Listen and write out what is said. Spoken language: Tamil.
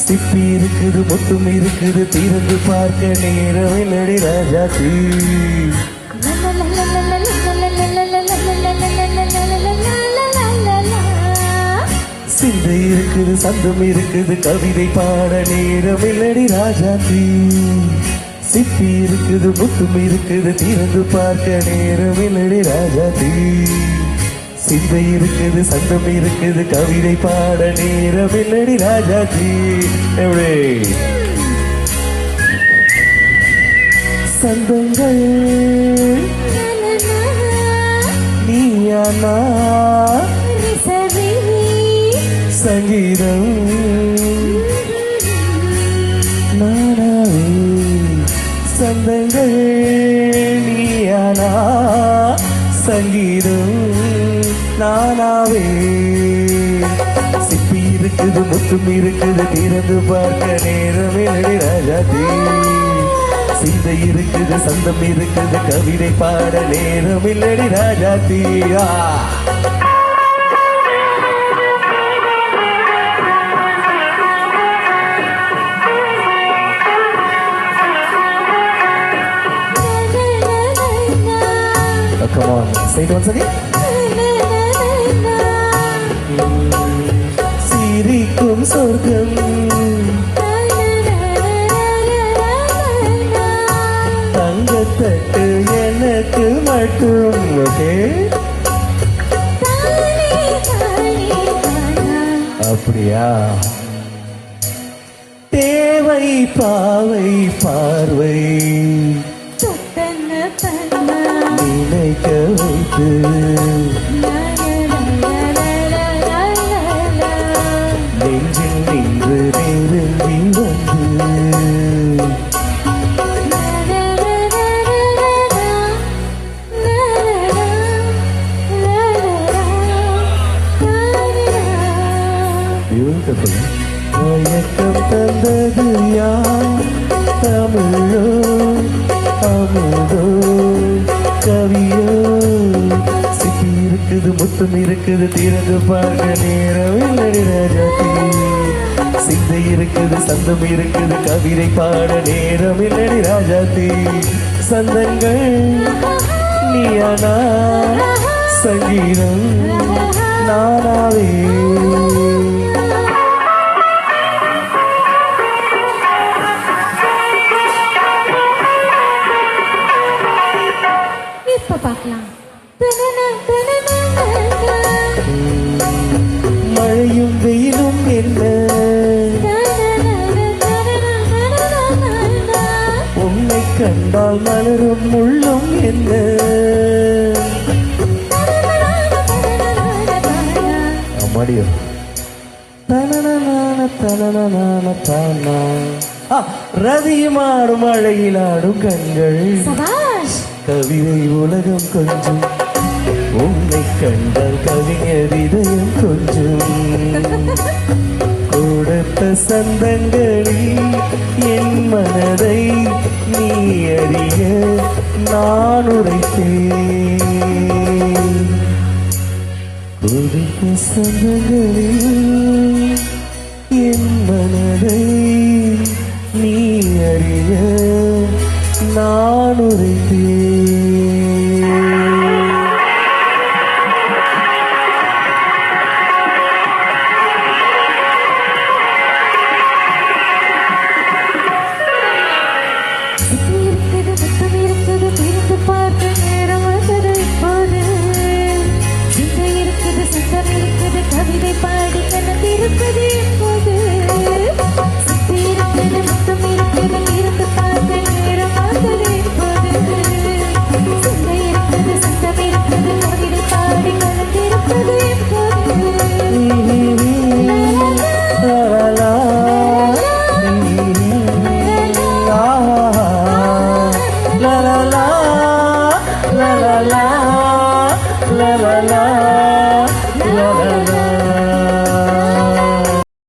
சிப்பி இருக்குது முத்தும் இருக்குது திறந்து பார்க்க நேரமில்லடி ராஜாத்தி சிந்தை இருக்குது சந்தம் இருக்குது கவிதை பாட நேரமில்லடி ராஜாத்தி சிப்பி இருக்குது முத்தும் இருக்குது திறந்து பார்க்க நேரமில்லடி ராஜாத்தி சிந்தை இருக்குது சந்தம் இருக்குது கவிதை பாட நேரமில்லடி ராஜாத்தி எப்படி சந்தங்கள் நீயானா சங்கீதம் நானாவே சந்தங்கள் நீயானா சங்கீதம் நானாவே சிப்பி இருக்குது முத்தும் இருக்குது திறந்து பார்க்க நேரமில்லடி ராஜாத்தி சிந்தை இருக்குது சந்தம் இருக்குது கவிதை பாட நேரமில்லடி Rajathi Come on, say it once again. சிரிக்கும் சொர்க்கம் தங்கத்தட்டு எனக்கு மட்டும் ஓகே அப்படியா தேவை பாவை பார்வை நினைக்க வைத்து நெஞ்சில் நின்று நெருங்கி வந்து மயக்கம் தந்தது யார் தமிழோ அமுதோ கவியோ சிப்பி இருக்குது முத்தம் இருக்குது திறந்து பார்க்க நேரமில்லடி ராஜாத்தி சிந்தை இருக்குது சந்தம் இருக்குது கவிதை பாட நேரமில்லடி ராஜாத்தி சந்தங்கள் நீயானா சங்கீதம் நானாவே மழையும் வெயிலும் என்ன உன்னை கண்டால் மலரும் முள்ளும் என்ன அம்மாடியோ ரதியுமாடும் மழையிலாடும் கண்கள் கவிதை உலகம் கொஞ்சம் உன்னை கண்டால் கவிஞர் இதயம் கொஞ்சம் கொடுத்த சந்தங்களில் என் மனதை நீ அறிய நான் உரைத்தேன் கொடுத்த சந்தங்களில் என் மனதை நீ அறிய நான் உரைத்தேன் கவிதை பாடி கண்ண திருப்பதி